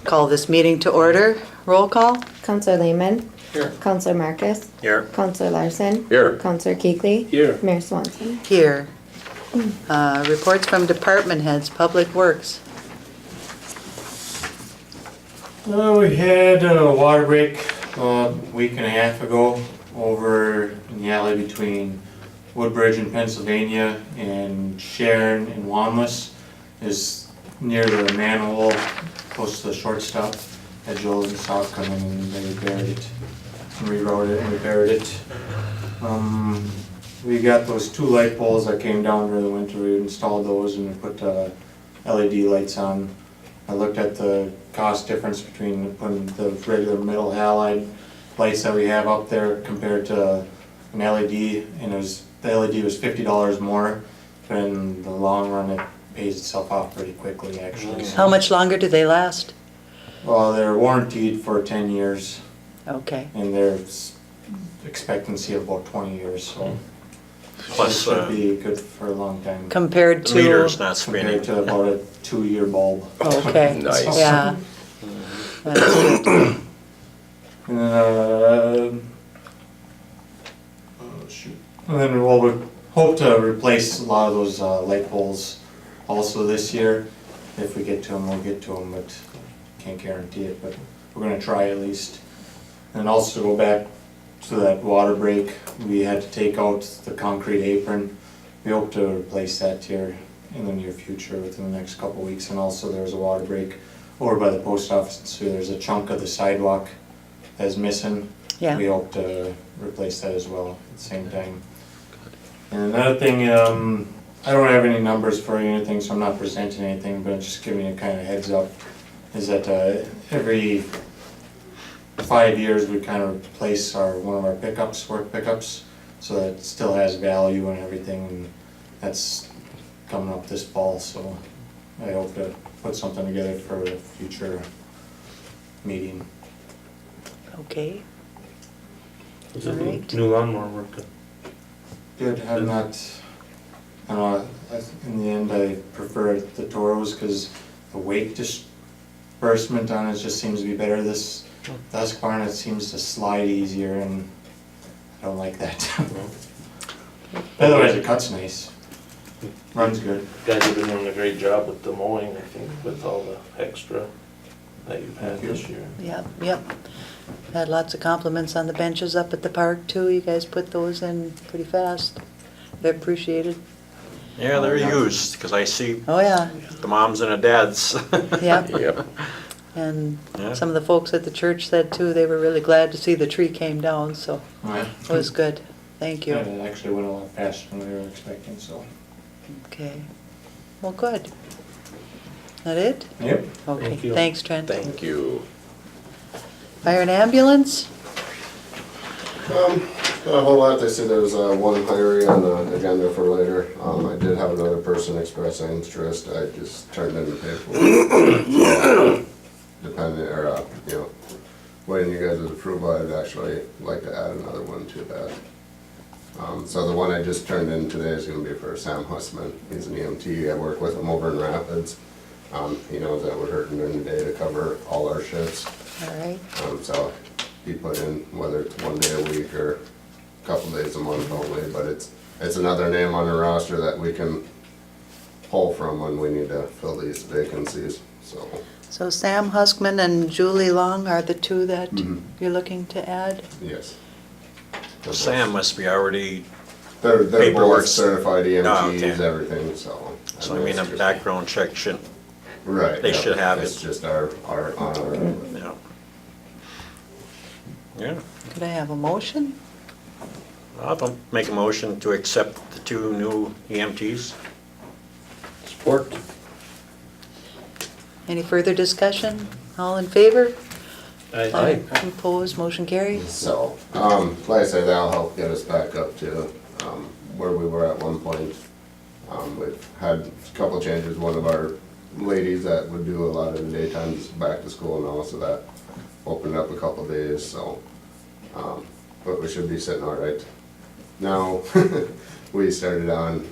Call this meeting to order. Roll call. Counselor Lehman. Here. Counselor Marcus. Here. Counselor Larson. Here. Counselor Keekly. Here. Mayor Swanson. Here. Reports from department heads, Public Works. We had a water break a week and a half ago over in the alley between Woodbridge in Pennsylvania and Sharon in Wamlis, is near the manhole close to the shortstop. Had Joel's and South come in and they repaired it, and rewrote it and repaired it. We got those 2 light poles that came down during the winter. We installed those and we put LED lights on. I looked at the cost difference between putting the regular metal halide lights that we have up there compared to an LED, and the LED was $50 more, but in the long run it pays itself off pretty quickly actually. How much longer do they last? Well, they're warranted for 10 years Okay. and there's expectancy of about 20 years, so Plus, it should be good for a long time. Compared the to... meter's not spinning. Compared to about a 2-year bulb. Okay. Nice. Yeah. That's good. And then, oh shoot. And then we'll hope to replace a lot of those light poles also this year. If we get to them, we'll get to them, but can't guarantee it, but we're gonna try at least. And also go back to that water break, we had to take out the concrete apron. We hope to replace that here in the near future within the next couple of weeks. And also there was a water break over by the post office, so there's a chunk of the sidewalk that's missing. Yeah. We hope to replace that as well at the same time. And another thing, I don't have any numbers for you or anything, so I'm not presenting anything, but just giving you kind of heads up, is that every 5 years we kind of replace one of our pickups, work pickups, so that it still has value and everything, and that's coming up this fall, so I hope to put something together for a future meeting. Okay. Is All it right. new lawnmower working? Good, have not, I don't know, in the end I prefer the Toros because the weight disbursement on it just seems to be better. This Husqvarna, it seems to slide easier and I don't like that. Otherwise it cuts nice, runs good. Guys have been doing a great job with the mowing, I think, with all the extra that you've had Thank you. this year. Yep. Had lots of compliments on the benches up at the park too. You guys put those in pretty fast. They're appreciated. Yeah, they're used, because I see Oh, yeah. the moms and the dads. Yep. Yep. And Yeah. some of the folks at the church said too, they were really glad to see the tree came down, so it was good. Thank you. And it actually went a lot faster than we were expecting, so. Okay. Well, good. That it? Yep. Okay, Thank you. thanks, Trent. Thank you. Fire and ambulance? Not a whole lot. They said there's one hiring on the agenda for later. I did have another person express interest. I just turned in the paperwork. Depending, or waiting you guys' approval, I'd actually like to add another one to that. So the one I just turned in today is going to be for Sam Hussman. He's an EMT. I work with him over in Rapids. He knows that we're hurting during the day to cover all our shifts. All right. So he put in whether it's 1 day a week or a couple days a month only, but it's another name on the roster that we can pull from when we need to fill these vacancies, so. So Sam Huskman and Julie Long are the two that Mhm. you're looking to add? Yes. Sam must be already, They're both Paperwork's- certified EMTs, Oh, okay. everything, so. so I mean, a background check should, Right. they yeah, should have It's it. just our honor. yeah. Yeah, Could I have a motion? I'll make a motion to accept the 2 new EMTs. Support. Any further discussion? All in favor? Aye. Opposed, motion carries. So, like I say, that'll help get us back up to, where we were at one point. We've had a couple changes. One of our ladies that would do a lot of the daytime is back to school now, so that opened up a couple days, so. But we should be sitting all right. Now, we started on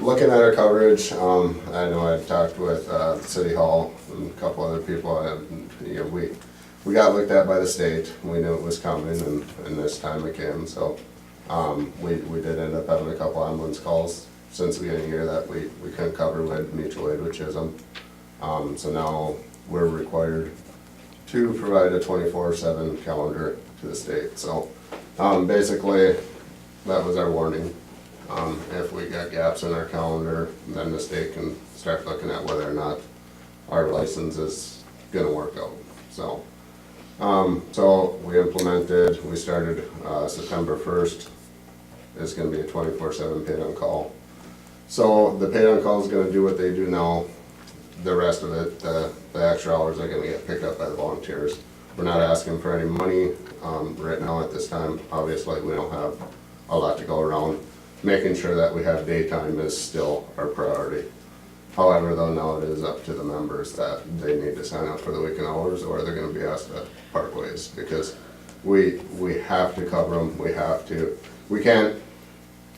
looking at our coverage, I know I talked with City Hall and a couple other people, and, you know, we got looked at by the state. We knew it was coming, and this time it came, so we did end up having a couple ambulance calls since the beginning of the year that we couldn't cover with mutual aid with Chisholm. So now we're required to provide a 24/7 calendar to the state. So basically, that was our warning. If we got gaps in our calendar, then the state can start looking at whether or not our license is gonna work out. So, so we implemented, we started September 1st. It's gonna be a 24/7 paid on call. So the paid on call is gonna do what they do now. The rest of it, the extra hours are gonna get picked up by the volunteers. We're not asking for any money right now at this time. Obviously, we don't have a lot to go around. Making sure that we have daytime is still our priority. However, though, now it is up to the members that they need to sign up for the weekend hours, or they're gonna be asked to part ways, because we have to cover them, we can't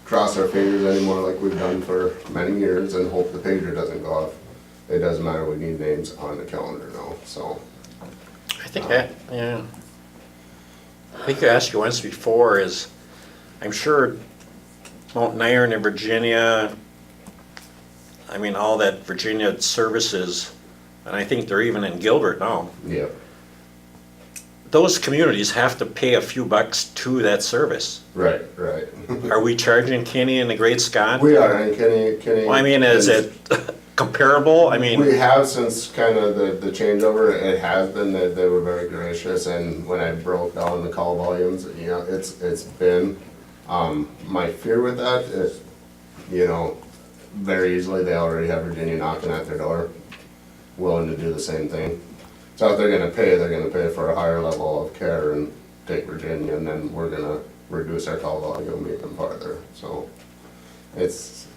cross our fingers anymore like we've done for many years and hope the pager doesn't go off. It doesn't matter, we need names on the calendar now, so. I think yeah. I think I asked you once before is, I'm sure Mount Iron in Virginia, I mean, all that Virginia services, and I think they're even in Gilbert now. Yeah. Those communities have to pay a few bucks to that service. Right. Are we charging Kenny and the Great Scott? We are, and Kenny. Well, I mean, is it comparable? I mean, We have since kind of the changeover, it has been that they were very gracious, and when I broke down the call volumes, you know, it's been, my fear with that is, you know, very easily they already have Virginia knocking at their door, willing to do the same thing. So if they're gonna pay for a higher level of care and take Virginia, and then we're gonna reduce our call volume even farther, so it's.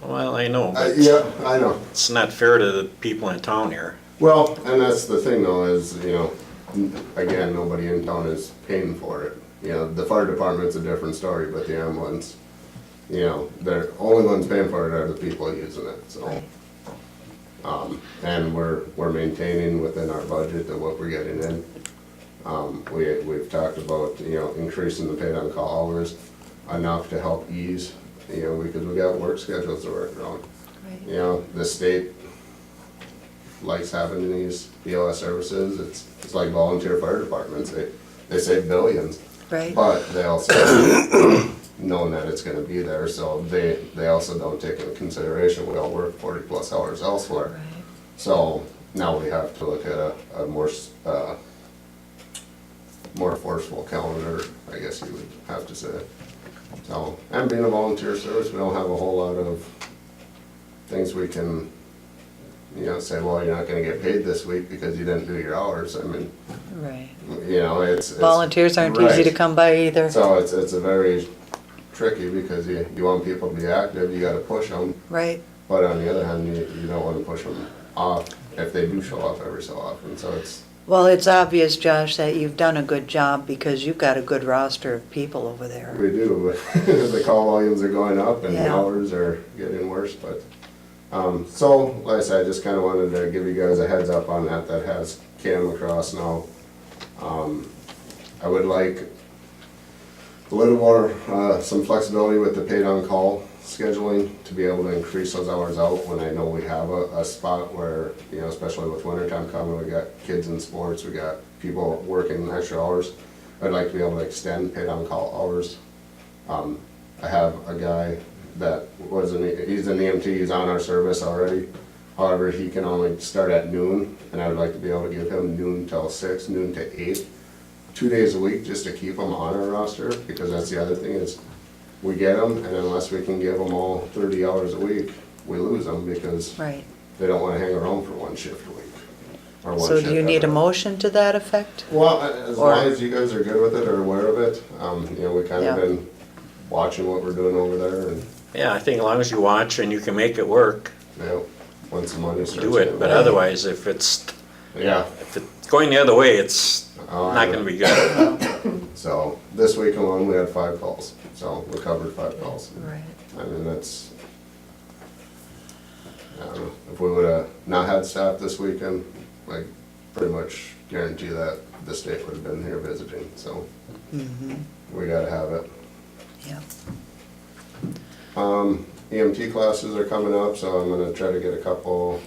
well, I know, but Yeah, I know. it's not fair to the people in town here. Well, and that's the thing though, is, you know, again, nobody in town is paying for it. You know, the fire department's a different story, but the ambulance, you know, they're only ones paying for it are the people using it, so. Right. And we're maintaining within our budget of what we're getting in. We've talked about, you know, increasing the paid on call hours enough to help ease, you know, because we got work schedules to work around. Right. You know, the state likes having these BLS services. It's like volunteer fire departments. They save billions, Right. but they also knowing that it's gonna be there, so they also don't take into consideration, we all work 40+ hours elsewhere. Right. So now we have to look at a more forceful calendar, I guess you would have to say. So, and being a volunteer service, we don't have a whole lot of things we can, you know, say, well, you're not gonna get paid this week because you didn't do your hours. I mean, Right. you know, it's. Volunteers aren't easy to right. come by either. So it's a very tricky, because you want people to be active, you gotta push them. Right. But on the other hand, you don't wanna push them off if they do show up every so often, so it's. Well, it's obvious, Josh, that you've done a good job because you've got a good roster of people over there. We do, but the call volumes are going up and the Yeah. hours are getting worse, but, so, like I said, I just kinda wanted to give you guys a heads up on that has came across now. I would like a little more, some flexibility with the paid on call scheduling to be able to increase those hours out when I know we have a spot where, you know, especially with winter time coming, we got kids in sports, we got people working extra hours. I'd like to be able to extend paid on call hours. I have a guy that he's an EMT, he's on our service already. However, he can only start at noon, and I would like to be able to give him noon till 6, noon to 8, 2 days a week, just to keep him on our roster, because that's the other thing is, we get them, and unless we can give them all 30 hours a week, we lose them, because Right. they don't wanna hang around for one shift a week. Or one So shift do you need a every- motion to that effect? Well, as Or- long as you guys are good with it or aware of it, you know, we kind Yeah. of been watching what we're doing over there, and, Yeah, I think as long as you watch and you can make it work, you know, once the money starts. do it, getting- but otherwise, if it's going the other way, it's not gonna be good. So, this week alone, we had 5 calls, so we covered 5 calls. Right. I mean, that's, I don't know, if we would've not had staff this weekend, I pretty much guarantee that the state would've been here visiting, so we gotta have it. Yeah. EMT classes are coming up, so I'm gonna try to get a couple,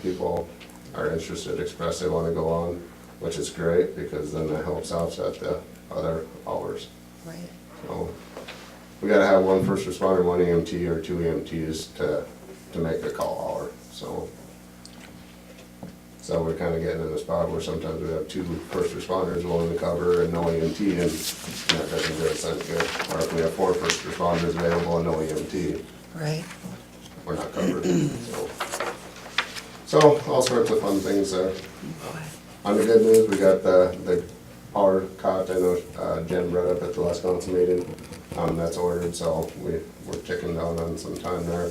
people are interested, express they wanna go on, which is great, because then that helps offset the other hours. Right. So, we gotta have one first responder, one EMT, or two EMTs to make a call hour, so. So we're kinda getting in a spot where sometimes we have two first responders willing to cover and no EMT, and that doesn't do us any good. Or if we have four first responders available and no EMT, Right. we're not covered, so. So, all sorts of fun things there. On the good news, we got the power cot, I know Jen brought up at the last council meeting, that's ordered, so we're ticking down on some time there.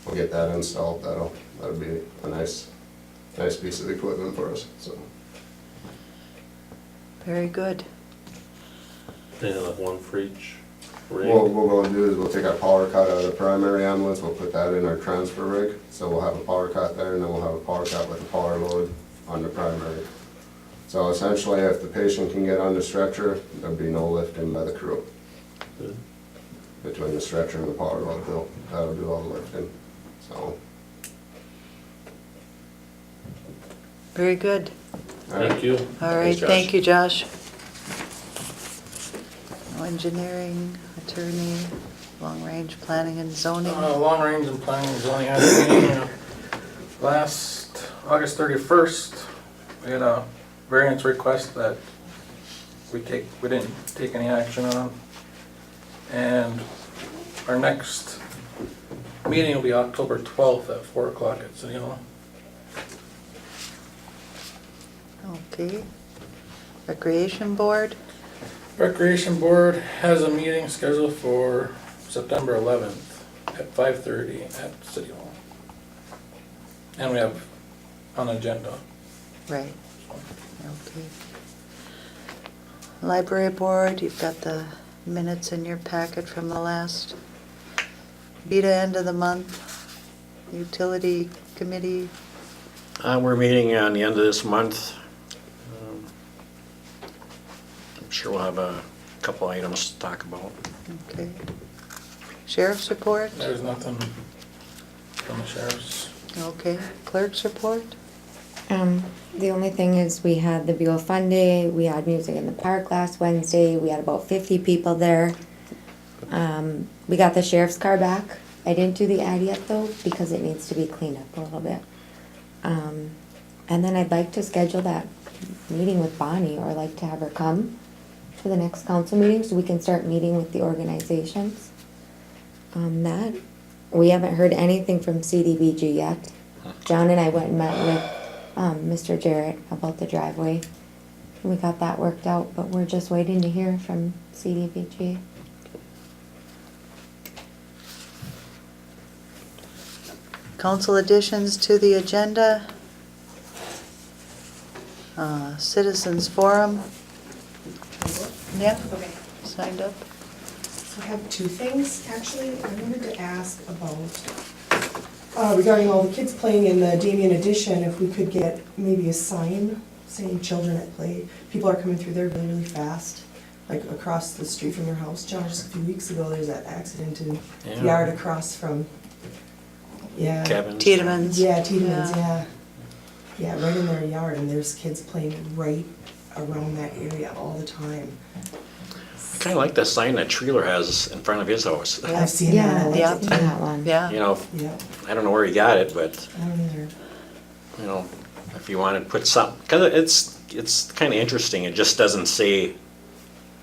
We'll get that installed, that'll be a nice piece of equipment for us, so. Very good. Yeah, like one for each rig. What we'll do is we'll take our power cot out of the primary ambulance, we'll put that in our transfer rig, so we'll have a power cot there, and then we'll have a power cot with a power load on the primary. So essentially, if the patient can get on the stretcher, there'll be no lifting by the crew. Good. Between the stretcher and the power load, that'll do all the lifting, so. Very good. Thank you. All right, Thanks, Josh. thank you, Josh. Now, engineering, attorney, long-range planning and zoning. Long range and planning and zoning had a meeting last August 31st. We had a variance request that we didn't take any action on. And our next meeting will be October 12th at 4 o'clock at City Hall. Okay. Recreation board, Recreation Board has a meeting scheduled for September 11th at 5:30 at City Hall. And we have an agenda. right, okay. Library board, you've got the minutes in your packet from the last BETA end of the month. Utility committee, We're meeting on the end of this month. I'm sure we'll have a couple items to talk about. okay. Sheriff's report, There's nothing from the sheriff's. okay. Clerk's report, The only thing is we had the Buhl Fun Day, we had music in the park last Wednesday, we had about 50 people there. We got the sheriff's car back. I didn't do the ad yet though, because it needs to be cleaned up a little bit. And then I'd like to schedule that meeting with Bonnie, or like to have her come to the next council meeting so we can start meeting with the organizations. We haven't heard anything from CDBG yet. John and I went and met with Mr. Jarrett about the driveway. We got that worked out, but we're just waiting to hear from CDBG. council additions to the agenda. Citizens forum, yeah, Okay, signed up. so I have two things, actually. I wanted to ask about, regarding all the kids playing in the Damien Edition, if we could get maybe a sign saying children at play. People are coming through there really, really fast, like across the street from your house. John, just a few weeks ago, there was that accident in the Yeah. yard across from, yeah. Kevin's. Tiedemann's. Yeah, Tiedemann's, Yeah. yeah. Yeah, right in their yard, and there's kids playing right around that area all the time. I kind of like the sign that Treeler has in front of his house. Yeah. I've seen that, I Yeah, like yeah. it too. that one. Yeah, You know, Yeah, I don't know where he got it, but, I don't either. you know, if you wanted to put some, because it's kind of interesting. It just doesn't say,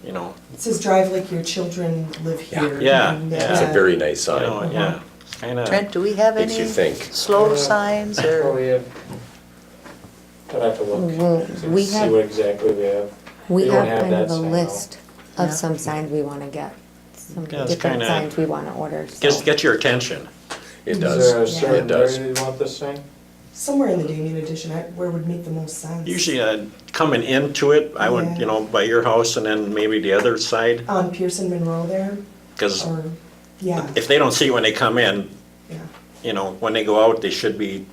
you know, It says drive like your children live here. Yeah, And, yeah. It's a very nice you sign. know, yeah, it's kind of. Trent, do we have Makes any you think. slow signs or, Probably, I'd have to look, We see have- what exactly we have. We We have don't have kind of that a sign, list no. of some signs we wanna get, some Yeah, it's different kinda- signs we wanna order, so. Just get your attention. It Is does. there a It certain does. area you want this sign? Somewhere in the Damien Edition, where would make the most sense? Usually coming into it, I would, Yeah. you know, by your house and then maybe the other side, On Pearson Monroe there, because or, yeah, if they don't see when they come in, yeah. you know, when they go out, they should be,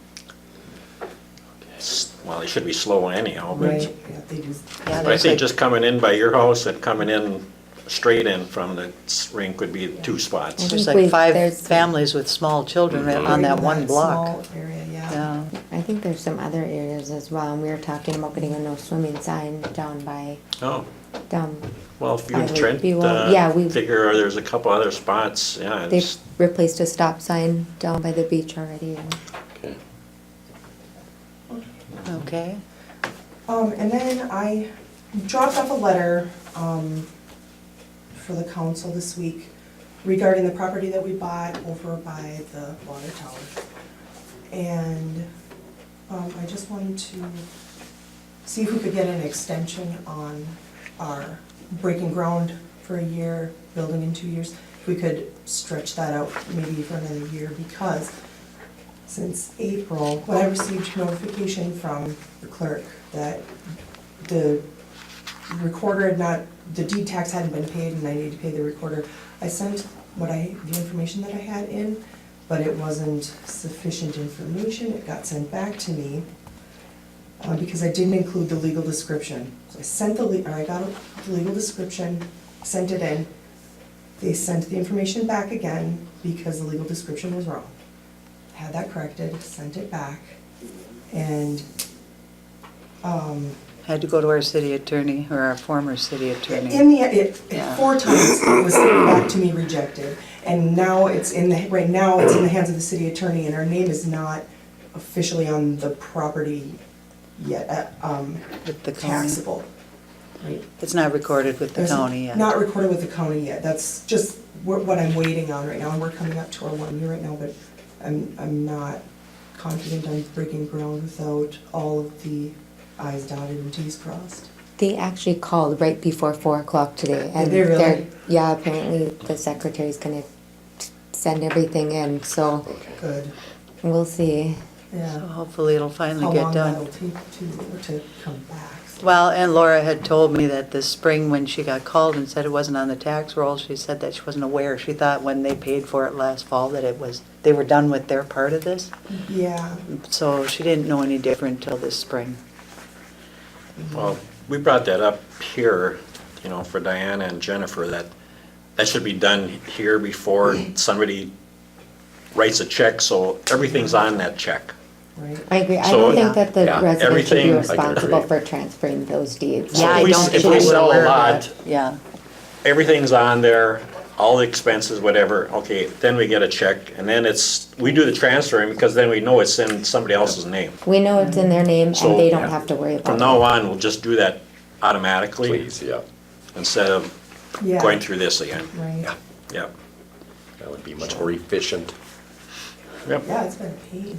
well, they should be slow anyhow, but. Right, yeah, they do. Yeah, But I there's think like, just coming in by your house and coming in straight in from the rink would be 2 spots. there's think like 5 there's- families with small children right on Right that in one block. Small area, yeah. Yeah, I think there's some other areas as well, and we were talking about getting a no swimming sign down by, Oh, down, well, if you and By Trent Buhl, yeah, we- figure there's a couple other spots, yeah, they've it's, replaced a stop sign down by the beach already. And Okay. okay. And then I dropped off a letter, for the council this week regarding the property that we bought over by the water tower. And, I just wanted to see if we could get an extension on our breaking ground for a year, building in 2 years. If we could stretch that out maybe for another year, because since April, when I received notification from the clerk that the recorder had not, the deed tax hadn't been paid and I needed to pay the recorder, I sent the information that I had in, but it wasn't sufficient information. It got sent back to me because I didn't include the legal description. So I got the legal description, sent it in. They sent the information back again because the legal description was wrong. Had that corrected, sent it back, and, Had to go to our city attorney, or our former city attorney. in the, Yeah. 4 times it was sent back to me rejected. And now right now it's in the hands of the city attorney, and our name is not officially on the property yet, With the county. taxable, right? It's not recorded with the There's county yet. Not recorded with the county yet, that's just what I'm waiting on right now, and we're coming up to our 1 year right now, but I'm not confident on breaking ground without all of the i's dotted and t's crossed. they actually called right before 4 o'clock today. And they really? they're- Yeah, apparently the secretary's gonna send everything in, so Good, we'll see. So yeah. hopefully it'll finally How get long that'll done. take to come back. Well, and Laura had told me that this spring, when she got called and said it wasn't on the tax roll, she said that she wasn't aware. She thought when they paid for it last fall that they were done with their part of this. Yeah, So she didn't know any different till this spring. well, we brought that up here, you know, for Diana and Jennifer, that should be done here before somebody writes a check, so everything's on that check. right. I agree, I So, don't think that the yeah, resident should everything- be I responsible agree. for transferring those deeds. Yeah, I If we- don't if think we they were sell a aware of lot, that. Yeah, everything's on there, all the expenses, whatever, okay, then we get a check, and then we do the transferring, because then we know it's in somebody else's name. We know it's in their name So, and they don't yeah. have to worry about it. From now on, we'll just do that automatically, Please, yeah, instead of Yeah. going through this again. Right, Yep, that would be much more efficient. yep. yeah, it's been a pain.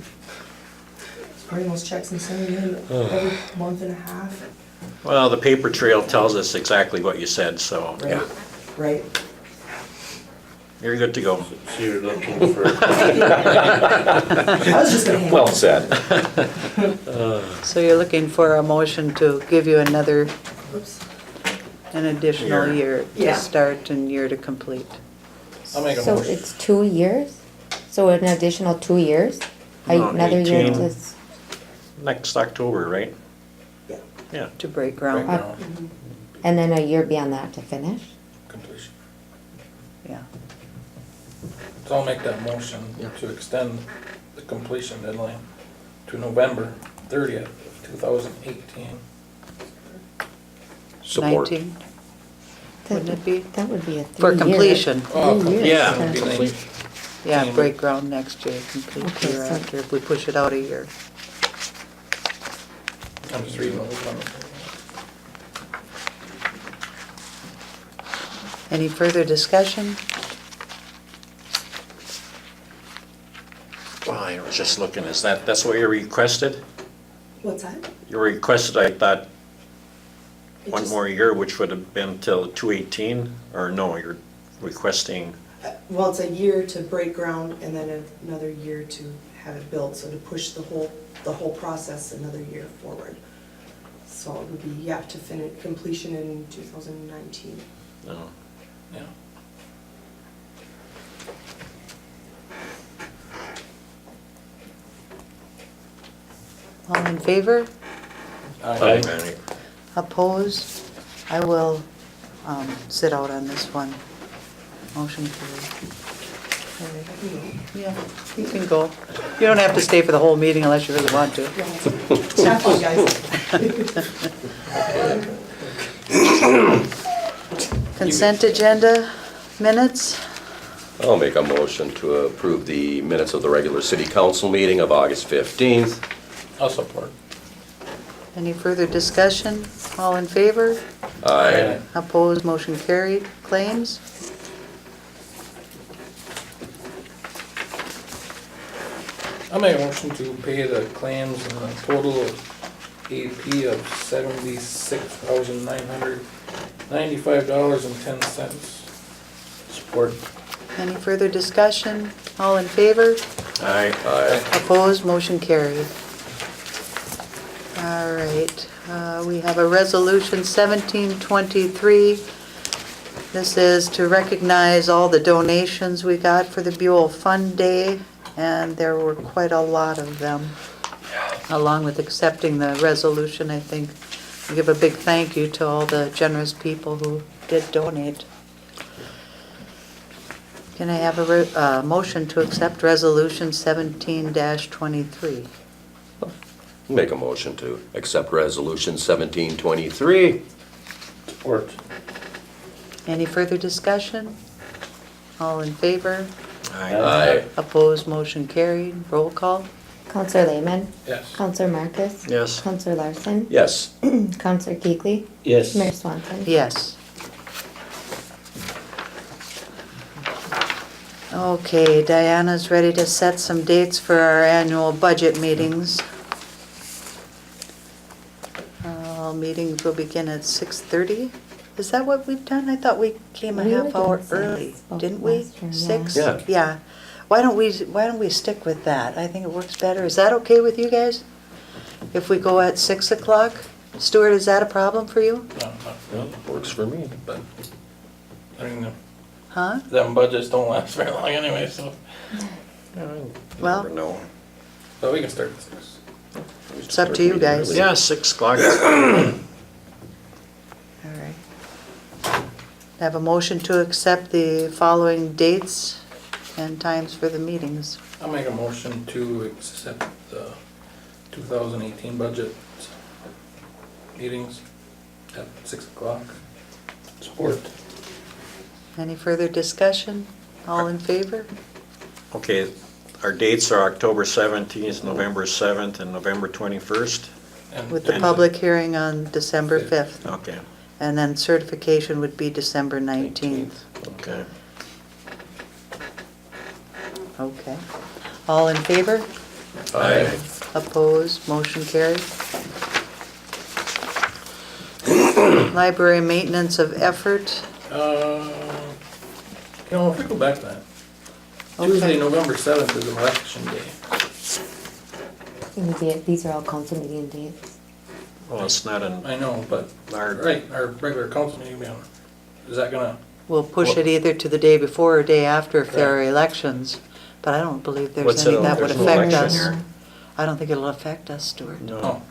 Writing those checks and sending in every month and a half. Well, the paper trail tells us exactly what you said, so, Right. yeah, Right. you're good to go. So you're looking for, I was just gonna hang. well said. so you're looking for a motion to give you an additional Year. year Yeah. to start and year to complete. I'll make a So motion. it's 2 years? So an additional 2 years? No, Another year 18. to, Next October, right? Yeah. Yeah. To break ground, Breakdown, and then a year beyond that to finish? completion. yeah. So I'll make that motion to extend the completion deadline to November 30th, 2018. Support. 19, That wouldn't it be? That would be a 3 For year. completion. Oh, 3 years. Yeah. to Be nice. complete. Yeah, break ground next year, complete Okay, year so- after, if we push it out a year. I'm just reading what was on it. Any further discussion? Well, I was just looking, that's what you requested? What's that? You requested, I thought, It one just- more year, which would have been till 2/18, or no, you're requesting, Well, it's a year to break ground and then another year to have it built, so to push the whole process another year forward. So it would be, yeah, to finish completion in 2019. no. Yeah. All in favor? Aye. Opposed? I will sit out on this one. Motion carried. Yeah, you can go. You don't have to stay for the whole meeting unless you really want to. Have fun, guys. Consent agenda, minutes? I'll make a motion to approve the minutes of the regular city council meeting of August 15th. I'll support. Any further discussion? All in favor? Aye. Opposed, motion carried. Claims? I'll make a motion to pay the claims in a total of AP of $76,995.10. Support. Any further discussion? All in favor? Aye. Aye. Opposed, motion carried. All right, we have a resolution 1723. This is to recognize all the donations we got for the Buhl Fund Day, and there were quite a lot of them. Along with accepting the resolution, I think we give a big thank you to all the generous people who did donate. Can I have a motion to accept resolution 17-23? Make a motion to accept resolution 1723. Support. Any further discussion? All in favor? Aye. Opposed, motion carried. Roll call? Counselor Lehman, Yes. Counselor Marcus, Yes. Counselor Larson, Yes. Counselor Keekly, Yes. Mayor Swanson. Yes. Okay, Diana's ready to set some dates for our annual budget meetings. Meetings will begin at 6:30. Is that what we've done? I thought we came a We were half hour doing 6 early, didn't we? last year, yeah. 6? Yeah. Yeah. Why don't we stick with that? I think it works better. Is that okay with you guys? If we go at 6 o'clock? Stuart, is that a problem for you? No, not Well, works for me. but, I mean, Huh? them budgets don't last very long anyway, so, Well- Never know. but we can start at 6. It's up to you guys. Yeah, 6 o'clock. All right. I have a motion to accept the following dates and times for the meetings. I'll make a motion to accept the 2018 budget meetings at 6 o'clock. Support. Any further discussion? All in favor? Okay, our dates are October 17th, November 7th, and November 21st. And- With the And- public hearing on December 5th. Okay, And then certification would be December 19th. okay. Okay. All in favor? Aye. Opposed? Motion carried. Library maintenance of effort. If we go back to that, Okay. Tuesday, November 7th is election day. These are all council meeting dates. Well, it's not in I know, but, our, right, our regular council meeting, is that gonna, We'll push it either to the day before or day after if there are elections, but I don't believe there's What's any it- that would there's no affect election us. here. I don't think it'll affect us, Stuart. no, oh,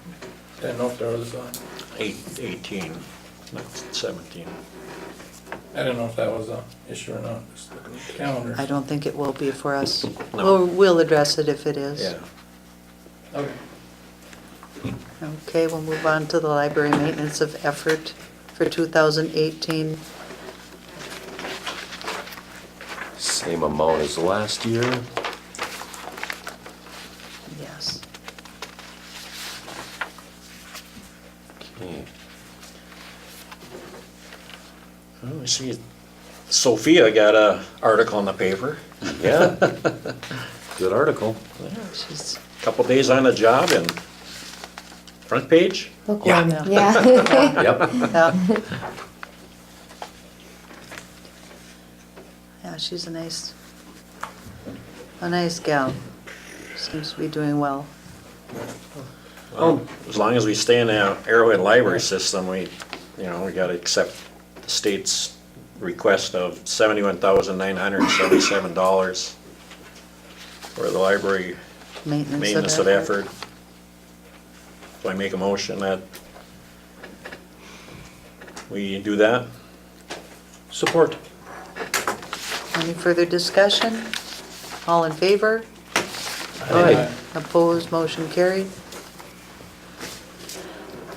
didn't know if there was, 18, not 17. I didn't know if that was a issue or not, just looking at the calendar. I don't think it will be for us. No. We'll address it if it is. Yeah. Okay. Okay, we'll move on to the library maintenance of effort for 2018. Same amount as last year. Yes. Okay. Oh, I see Sophia got a article in the paper. Yeah. Good article. She's, Couple days on the job and front page? Bookworm, Yeah. yeah. Yep. yeah. Yeah, she's a nice gal. Seems to be doing well. Well, as long as we stay in the Arrowhead Library system, we gotta accept the state's request of $71,977 for the library maintenance of effort. So I make a motion that we do that. Support. Any further discussion? All in favor? Aye. Opposed, motion carried.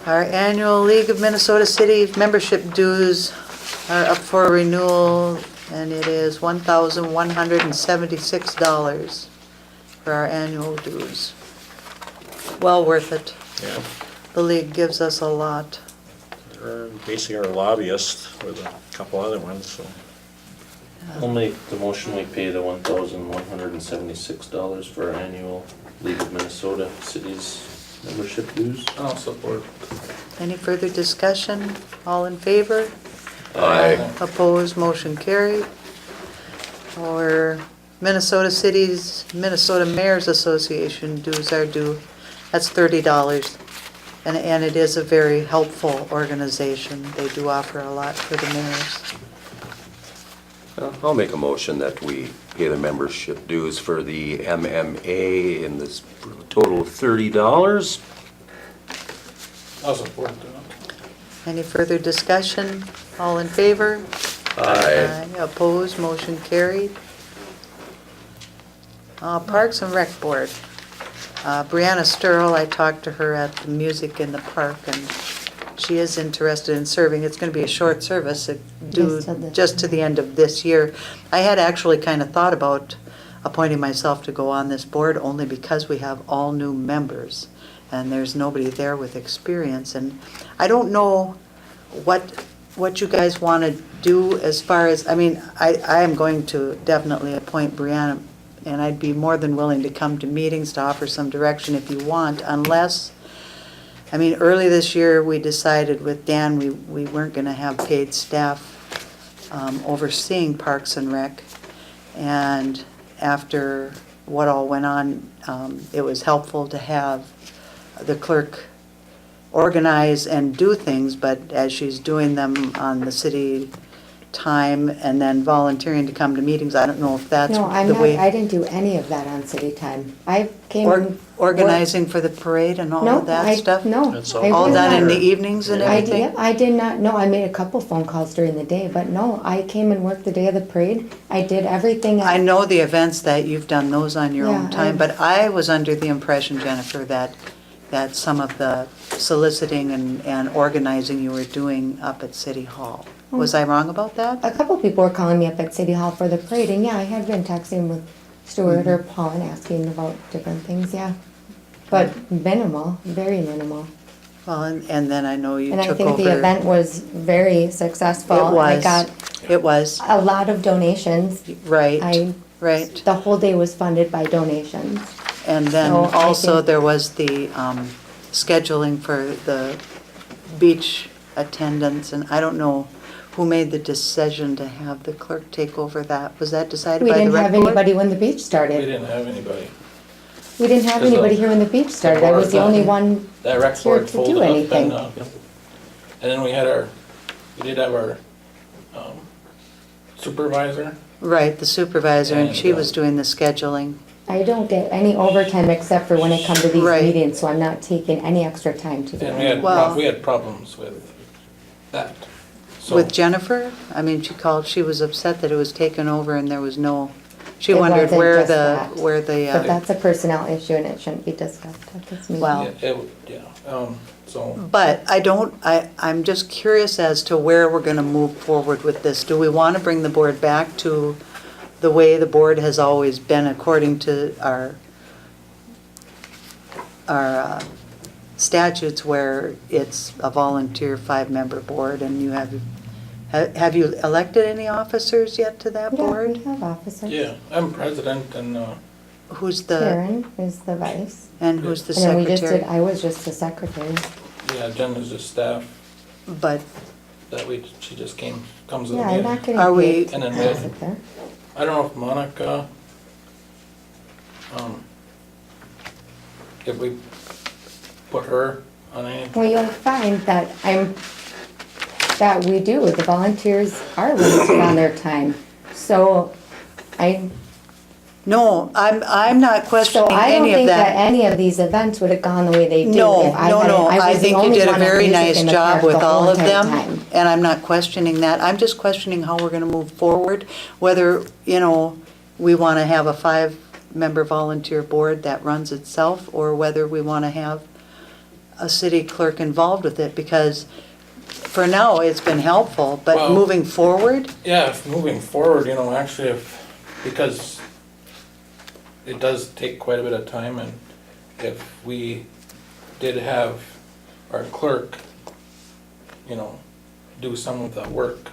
Our annual League of Minnesota City membership dues are up for renewal, and it is $1,176 for our annual dues. Well worth it. Yeah, The league gives us a lot. they're basically our lobbyists with a couple other ones, so. I'll make the motion, we pay the $1,176 for our annual League of Minnesota Cities membership dues. I'll support. Any further discussion? All in favor? Aye. Opposed, motion carried. Our Minnesota Cities, Minnesota Mayors Association dues are due, that's $30. And it is a very helpful organization. They do offer a lot for the mayors. I'll make a motion that we pay the membership dues for the MMA in this total of $30. I'll support that. Any further discussion? All in favor? Aye. Opposed, motion carried. Parks and Rec Board. Brianna Sturl, I talked to her at the Music in the Park, and she is interested in serving. It's going to be a short service, due just to the end of this year. I had actually kind of thought about appointing myself to go on this board only because we have all new members, and there's nobody there with experience. And I don't know what you guys want to do as far as, I mean, I am going to definitely appoint Brianna, and I'd be more than willing to come to meetings to offer some direction if you want, unless, I mean, early this year, we decided with Dan, we weren't going to have paid staff overseeing Parks and Rec. And after what all went on, it was helpful to have the clerk organize and do things, but as she's doing them on the city time and then volunteering to come to meetings, I don't know if that's No, I'm the not, way. I didn't do any of that on city time. I came Or- and. Organizing for the parade and all No, of that I- stuff? No. That's I All did done in not. the evenings and I everything? did, I did not, no, I made a couple phone calls during the day, but no, I came and worked the day of the parade. I did everything. I know the events that you've done those on your own Yeah, time, I- but I was under the impression, Jennifer, that some of the soliciting and organizing you were doing up at City Hall. Was I wrong about that? A couple people were calling me up at City Hall for the parade, and yeah, I had been texting with Stuart or Paul and asking about different things, yeah. But minimal, very minimal. Well, and then I know you And I took think the over. event was very successful. It was. I got It was, a lot of donations. right, I, right. the whole day was funded by donations. And then So I also think- there was the scheduling for the beach attendance, and I don't know who made the decision to have the clerk take over that. Was that decided We by the didn't rec have board? anybody when the beach We started. didn't have anybody. We didn't have Because anybody the- here when the beach started. I was the only one. That rec Here board to do folded up anything. and then we did have our supervisor. Right, the supervisor, and And, she was doing the scheduling. I don't get any overtime except for when it comes to these Right. meetings, so I'm not taking any extra time to do And it. Well- we had problems with that. So- With Jennifer, I mean, she called, she was upset that it was taken over and there was no, she It wondered wasn't where just the, that. where the, But that's a personnel issue and it shouldn't be discussed at this meeting. Wow. So, but I'm just curious as to where we're gonna move forward with this. Do we wanna bring the board back to the way the board has always been according to our statutes, where it's a volunteer 5-member board, and you have you elected any officers yet to that Yeah, we board? have officers. yeah, I'm president and, Who's the, Karen is the vice. and who's the And then we just did, secretary? I was just the secretary. yeah, Jen is just staff But she just comes to the Yeah, I'm meeting. not Are getting we- paid And then to we have- sit there. I don't know if Monica, if we put her on any, Well, you'll find that that we do, the volunteers are limited on their time. So I No, I'm not So questioning I don't any of think that that. any of these events would have gone the way they do. No, if I no, hadn't- no, I was the think you only did a one with very music nice in the job park with the whole all of entire them, time. and I'm not questioning that. I'm just questioning how we're gonna move forward, whether, we wanna have a 5-member volunteer board that runs itself, or whether we wanna have a city clerk involved with it, because for now, it's been helpful, but Well- moving forward, Yeah, if moving forward, actually because it does take quite a bit of time, and if we did have our clerk, do some of the work,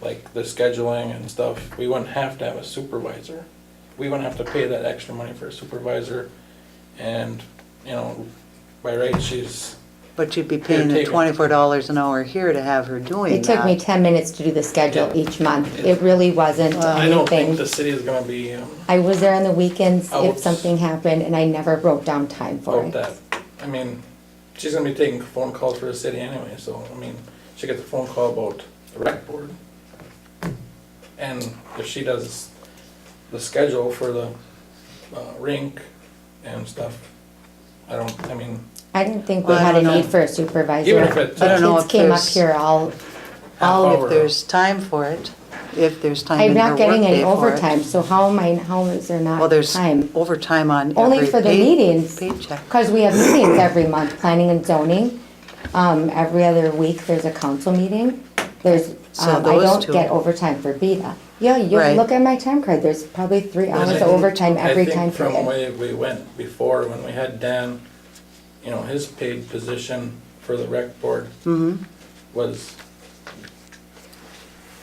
like the scheduling and stuff, we wouldn't have to have a supervisor. We wouldn't have to pay that extra money for a supervisor, and, by right, she's, but you'd be paying the take it. $24 an hour here to have her doing It took me that. 10 minutes to do the schedule Yeah. each month. It really wasn't I don't think anything. the city is gonna be, I was there on the weekends Out. if something happened, and I never broke down time for about it. that. I mean, she's gonna be taking phone calls for the city anyway, so, she gets a phone call about the rec board. And if she does the schedule for the rink and stuff, I I didn't think we Well, I had a don't need know. for a supervisor. Even if it- The I don't know kids if came up there's- here all hour. If there's time for it, if there's time I'm in her not getting any workday for it. overtime, so how is there Well, not there's time? overtime on Only every for the meetings. paycheck. Because we have meetings every month, planning and zoning. Every other week, there's a council meeting. There's, So I those don't two. get overtime for BETA. Yeah, you Right. look at my time card, there's probably 3 And hours I of think- overtime every time I think from the period. way we went before, when we had Dan, his paid position for the rec board Mm-hmm. was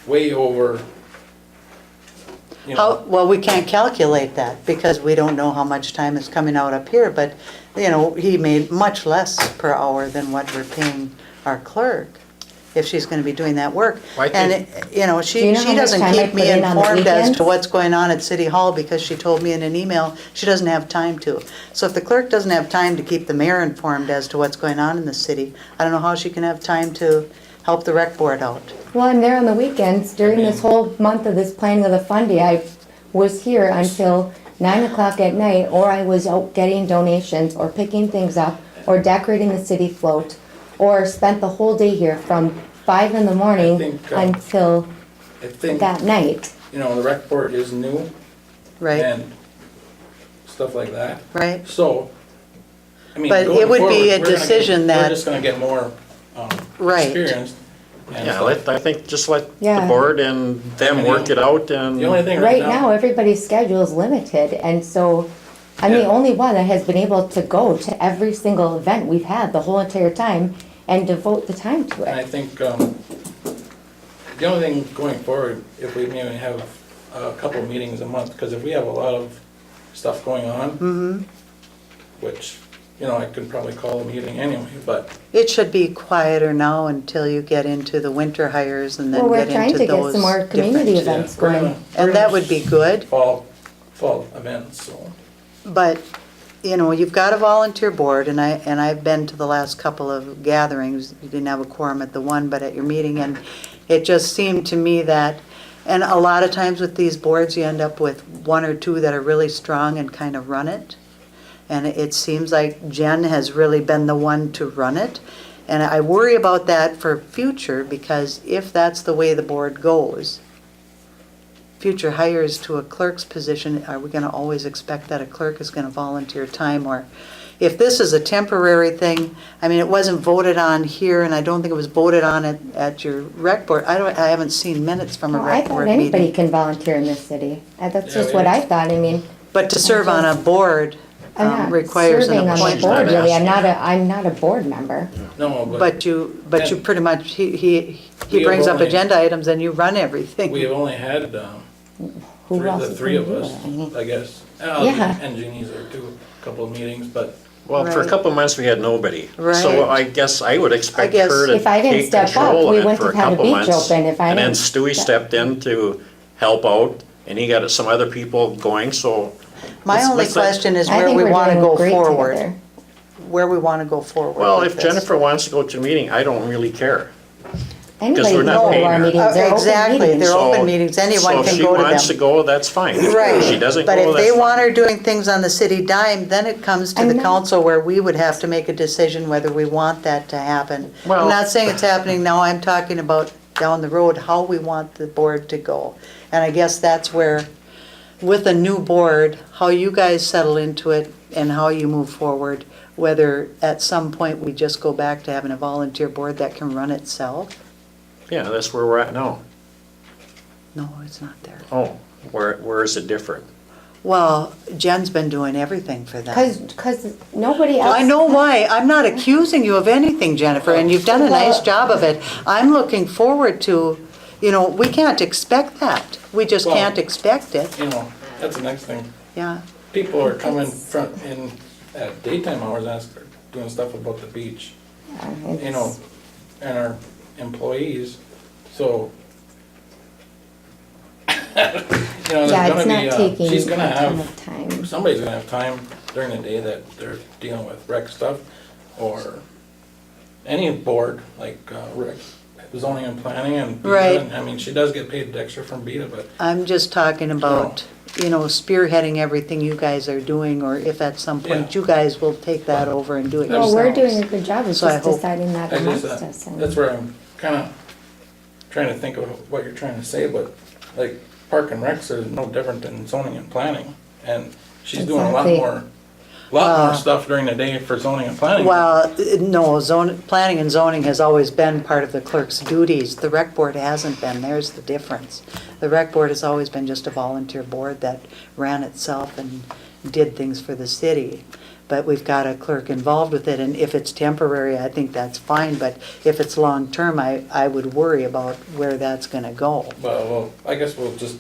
way over, Well, we can't calculate that because we don't know how much time is coming out up here, but, he made much less per hour than what we're paying our clerk, if she's gonna be doing that work. Well, I And, think- she Do you know how much doesn't time I keep me put in on the informed as to weekends? what's going on at City Hall because she told me in an email she doesn't have time to. So if the clerk doesn't have time to keep the mayor informed as to what's going on in the city, I don't know how she can have time to help the rec board out. Well, I'm there on the weekends. During this whole month of this planning of the fund day, I was here until 9 o'clock at night, or I was out getting donations, or picking things up, or decorating the city float, or spent the whole day here from 5 in the morning think, until I think, that night. the rec board is new Right, and stuff like that. right? So, But going it would be forward, a we're gonna decision get- that- We're just gonna get more, Right. experienced. and Yeah, stuff. I think just let the Yeah. board and them work it out and. The only thing Right now, everybody's schedule is limited, and so I'm the Yeah. only one that has been able to go to every single event we've had the whole entire time and devote the time to And I it. think, the only thing going forward, if we maybe have a couple meetings a month, because if we have a lot of stuff going on, Mm-hmm. which, I could probably call a meeting anyway, but It should be quieter now until you get into the winter hires and then Well, we're get trying into to get those some more community different- events we're going. gonna- And that would be good, fall events, so. but, you've got a volunteer board, and I've been to the last couple of gatherings. You didn't have a quorum at the one, but at your meeting, and it just seemed to me that, and a lot of times with these boards, you end up with 1 or 2 that are really strong and kind of run it. And it seems like Jen has really been the one to run it. And I worry about that for future, because if that's the way the board goes, future hires to a clerk's position, are we gonna always expect that a clerk is gonna volunteer time? Or if this is a temporary thing, it wasn't voted on here, and I don't think it was voted on at your rec board. I haven't seen minutes from a Well, I rec thought board anybody meeting. can volunteer in this city. That's Yeah, just we what do. I thought, But to serve on a board I'm not requires an serving on the appointment. board, I've really. asked. I'm not a board member. No, But you pretty much, he We have brings up only- agenda items and you run everything. we have only had, Who else the is three gonna of do us, it? I mean, I guess. Yeah. And Jeannie's there too, a couple of meetings, but Well, for a Right. couple of months, we had nobody. Right. So I guess I would expect guess her to if I didn't take step up, control we of it wouldn't for a have had a couple beach months. open if I And then didn't Stewie step- stepped in to help out, and he got some other people going, so. My let's- only let's let- question is I where think we we're want to doing go great forward. together. Where we want to go forward Well, with if this. Jennifer wants to go to a meeting, I don't really care. Anybody we're can not go to paying our her. meetings, they're open Exactly, meetings. they're open So- meetings, anyone can go to So if she wants to them. go, that's fine. Right. If she doesn't go, But if they that's fine. want her doing things on the city dime, then it comes to I'm the not- council where we would have to make a decision whether we want that to happen. I'm Well- not saying it's happening now, I'm talking about down the road, how we want the board to go. And I guess that's where, with a new board, how you guys settle into it and how you move forward, whether at some point we just go back to having a volunteer board that can run itself. Yeah, that's where we're at now. No, it's not there. Oh, where is it different? Well, Jen's been doing everything for them. Cause nobody else. I know why. I'm not accusing you of anything, Jennifer, and you've done a nice job of it. I'm looking forward to, we can't expect that. We just Well- can't expect it, You know, that's the next thing. yeah. People are coming in at daytime hours, doing stuff about the beach, you know, and our employees, so. There's Yeah, it's gonna not be, taking she's a gonna ton have, of time. somebody's gonna have time during the day that they're dealing with rec stuff, or any board, like, rec, zoning and planning and. BETA. Right. I mean, she does get paid extra from BETA, but I'm just talking about, spearheading everything you guys are doing, or if at some point Yeah. you guys will take that over and do it Well, yourselves. we're doing a good job, it's So I just hope- deciding that I amongst just, us. and- that's where I'm kinda trying to think of what you're trying to say, but like Park and Recs are no different than zoning and planning. And she's doing a lot Exactly. more stuff during the day for zoning and planning. Well, no, planning and zoning has always been part of the clerk's duties. The rec board hasn't been, there's the difference. The rec board has always been just a volunteer board that ran itself and did things for the city. But we've got a clerk involved with it, and if it's temporary, I think that's fine, but if it's long-term, I would worry about where that's gonna go. Well, I guess we'll just,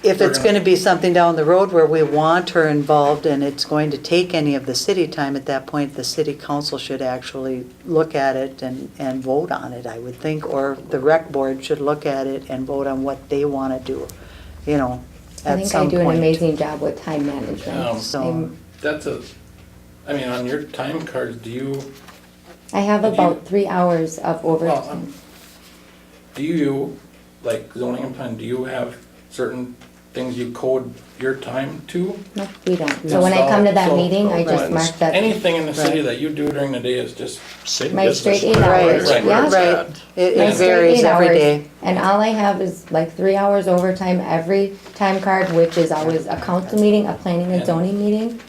If we're it's gonna be something down the road where we want her involved and it's going to take any of the city time, at that point, the city council should actually look at it and vote on it, I would think, or the rec board should look at it and vote on what they wanna do, I at think I some do an point. amazing job with time management. So, That's on your time cards, I have If you- about 3 hours of overtime. do you, like zoning and planning, do you have certain things you code your time to? No, we don't. So when I come to that So- meeting, I just Right. mark that. Anything in the city Right. that you do during the day is just, City My business, straight 8 where- hours, where yeah. it's right, at. it My it straight varies 8 every hours, day. And all I have is like 3 hours overtime every time card, which is always a council meeting, a planning and Yeah. zoning meeting.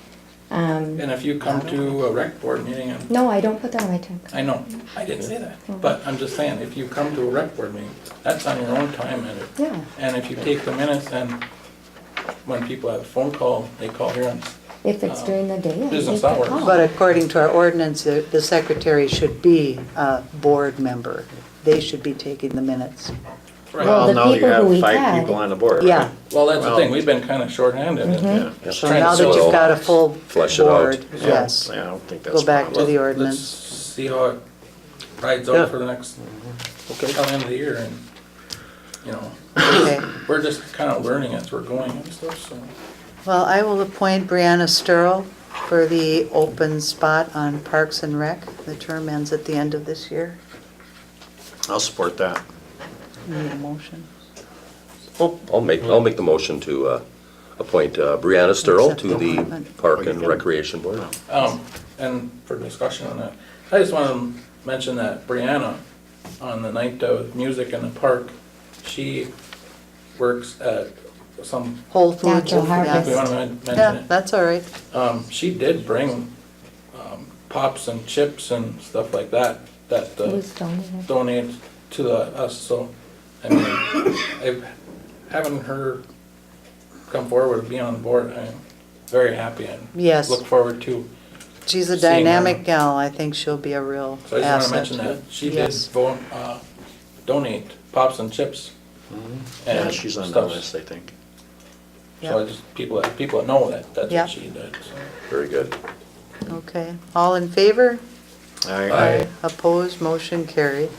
and if you come to a rec board meeting, and No, I don't put that on my time card. I know, I didn't say that, Oh. but I'm just saying, if you come to a rec board meeting, that's on your own time, Yeah. and if you take the minutes, and when people have a phone call, they call here and, If it's during the day, I take Business the hours. call. But according to our ordinance, the secretary should be a board member. They should be taking the minutes. Well, Well, the now you people who have we 5 had- people on the board. Yeah. right? well, that's the Well- thing, we've been kinda shorthanded, and Yeah. So Trying to now that sell you've it. got a full Flesh it out. board, Yeah. yes, Yeah, I don't think that's go a back to problem. the let's ordinance. see how it rides Yeah. out for the next, till the end of the year, and, Okay. we're just kinda learning as we're going and stuff, so. Well, I will appoint Brianna Sturl for the open spot on Parks and Rec. The term ends at the end of this year. I'll support that. Need a motion? Oh, I'll make the motion to appoint Brianna Sturl Accept to the the appointment. Park and Recreation Board. And for discussion on that, I just want to mention that Brianna, on the night of music in the park, she works at some, Whole Foods. Natural yeah. Harvest. we want to mention Yeah, it. that's all right. She did bring pops and chips and stuff like that, that It was donated. donate to us, so, I mean, I haven't heard come forward to be on the board. I'm very happy and Yes. look forward to. She's a seeing her. dynamic gal. I think she'll be a real So I just wanna asset. mention that, she did Yes. donate pops and chips. Yeah, and she's on the stuff. list, I think. So I just, people that know that's Yep. what she did, so. Very good. Okay, all in favor? Aye. Opposed, motion carried.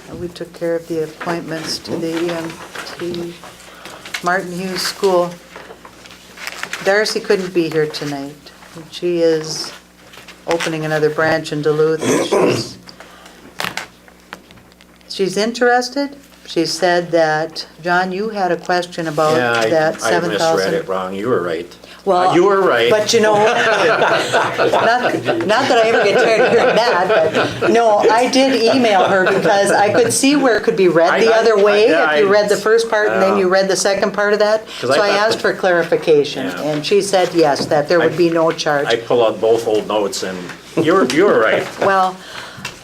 And we took care of the appointments to the EMT Martin Hughes School. Darcy couldn't be here tonight. She is opening another branch in Duluth, and she's she's interested. She said that, John, you had a question about Yeah, that I misread 7,000. it wrong. You were right. Well, You were right. But you know, not that I ever get tired of hearing that, but no, I did email her because I could see where it could be read the other way. If you read the first part and then you read the second part of that. 'Cause So I I thought asked for clarification, Yeah. and she said yes, that there would be no I charge. pull out both old notes and you were right. Well,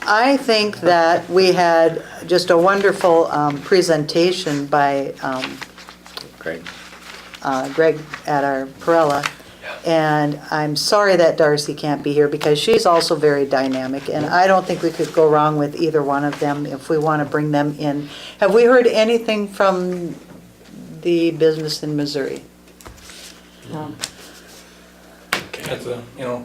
I think that we had just a wonderful presentation by Great. Greg at our Perella. And I'm sorry that Darcy can't be here because she's also very dynamic. And I don't think we could go wrong with either one of them if we want to bring them in. Have we heard anything from the business in Missouri? That's a, you know,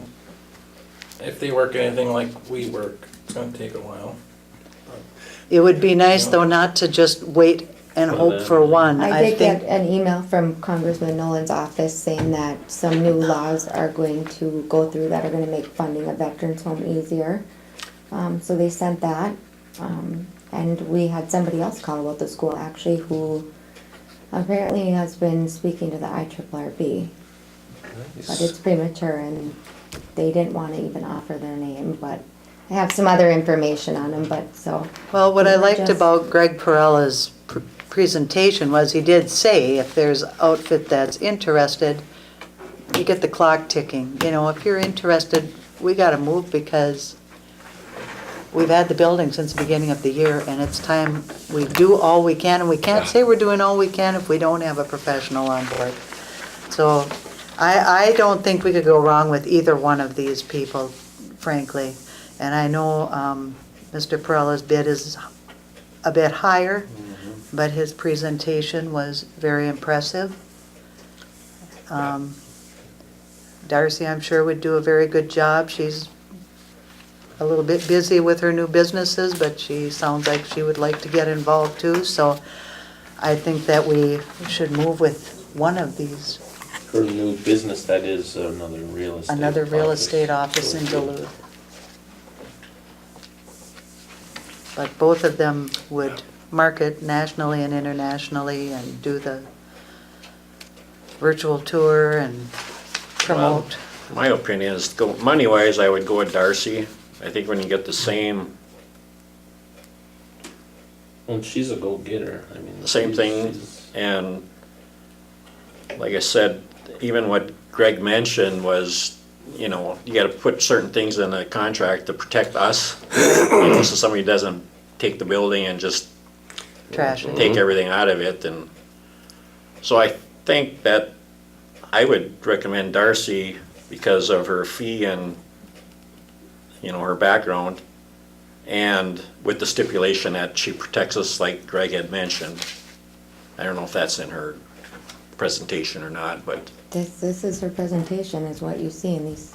if they work anything like we work, it's gonna take a while. It would be nice though not to just wait and hope for one. I did get think, an email from Congressman Nolan's office saying that some new laws are going to go through that are gonna make funding a veterans home easier. So they sent that, and we had somebody else call about the school actually who apparently has been speaking to the IRRB. But it's premature and they didn't wanna even offer their name, but I have some other information on them, but so. well, what I we were liked just- about Greg Perella's presentation was he did say if there's outfit that's interested, you get the clock ticking. You know, if you're interested, we gotta move because we've had the building since the beginning of the year and it's time we do all we can, and we can't say we're doing all we can if we don't have a professional on board. So I don't think we could go wrong with either one of these people, frankly. And I know Mr. Perella's bid is a bit higher, but his presentation was very impressive. Darcy, I'm sure, would do a very good job. She's a little bit busy with her new businesses, but she sounds like she would like to get involved too. So I think that we should move with one of these, Her new business, that is another real estate. another real office. estate office in So, Duluth. But both of them would market nationally and internationally and do the virtual tour and promote. My opinion is, go money-wise, I would go with Darcy. I think when you get the same And she's a go-getter, I mean. The same thing. she's- And like I said, even what Greg mentioned was, you know, you gotta put certain things in the contract to protect us. You know, so somebody doesn't take the building and just Trash it. take everything out of it. And so I think that I would recommend Darcy because of her fee and, you know, her background. And with the stipulation that she protects us like Greg had mentioned. I don't know if that's in her presentation or not, but, This is her presentation, is what you see in these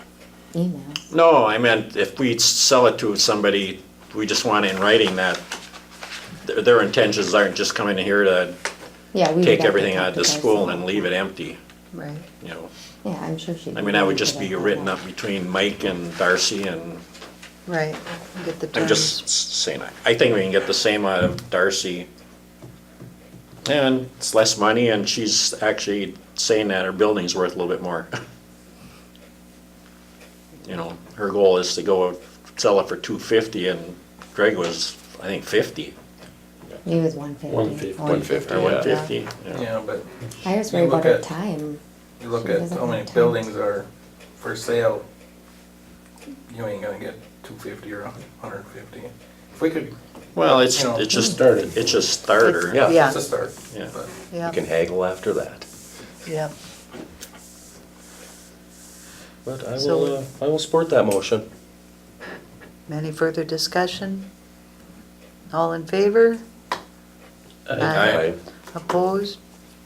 emails. no, I meant if we sell it to somebody, we just want in writing that their intentions aren't just coming in here to Yeah, we would take have to everything talk out of to the Darcy school about and that. leave it empty, Right. you know. Yeah, I'm sure she'd. I mean, that would just be written up between Mike and Darcy, and Right, get the I'm terms. just saying, I think we can get the same out of Darcy. And it's less money, and she's actually saying that her building's worth a little bit more. You know, her goal is to go sell it for $250, and Greg was, I think, 50 He was 150. 150. 150 or 150. Yeah. Yeah, but I just You worry about look her at- time. you look She at doesn't how many have time. buildings are for sale, you ain't gonna get 250 or 150. If we could, Well, it's You know, just started. it's just starter. Yeah. Yeah, it's a start. Yeah. But You yeah, can haggle after that. yeah. But So- I will support that motion. Any further discussion? All in favor? Aye. Opposed?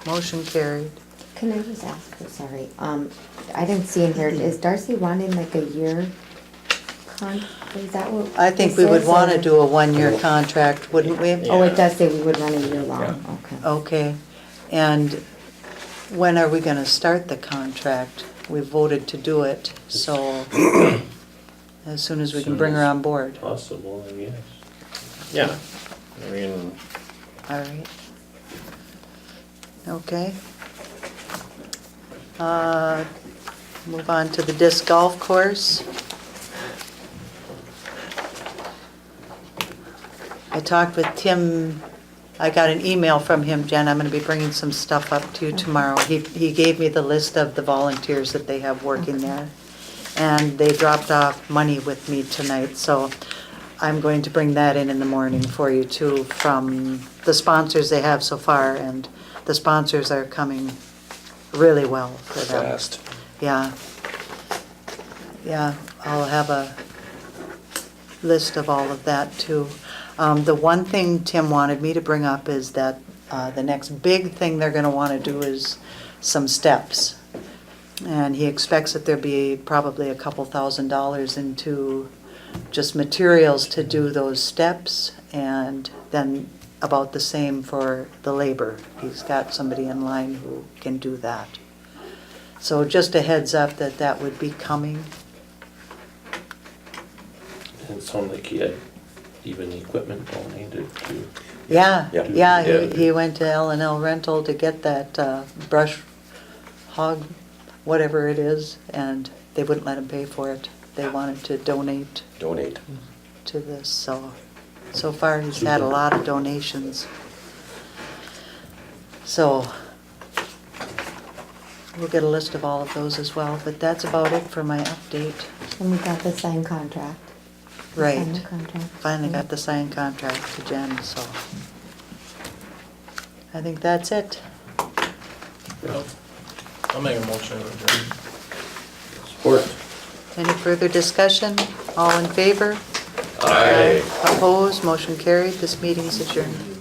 Motion carried. Can I just ask her, sorry, I didn't see in here, is Darcy wanting like a year is that what? I think this we would is, want to or- do a one-year contract, wouldn't we? Oh, it does say we would run a year long, okay. Okay, and when are we going to start the contract? We voted to do it, so as soon as we can bring her on board. Possible, I guess. Yeah. I mean, All right. Okay. Move on to the disc golf course. I talked with Tim, I got an email from him, Jen, I'm gonna be bringing some stuff up to you tomorrow. He gave me the list of the volunteers that they have working there. And they dropped off money with me tonight, so I'm going to bring that in the morning for you too, from the sponsors they have so far, and the sponsors are coming really well for them. Fast. Yeah. Yeah, I'll have a list of all of that too. The one thing Tim wanted me to bring up is that the next big thing they're gonna wanna do is some steps. And he expects that there'll be probably a couple $1,000s into just materials to do those steps, and then about the same for the labor. He's got somebody in line who can do that. So just a heads up that that would be coming. And it sounded like he had even equipment donated to. Yeah, Yeah. yeah, Yeah. he went to L&L Rental to get that brush hog, whatever it is, and they wouldn't let him pay for it. They wanted to donate Donate. to this, so far he's had a lot of donations. So, we'll get a list of all of those as well, but that's about it for my update. And we got the signed contract. We Right. signed the contract. Finally got the signed contract to Jen, so. I think that's it. I'll make a motion to adjourn. Support. Any further discussion? All in favor? Aye. Opposed, motion carried, this meeting is adjourned.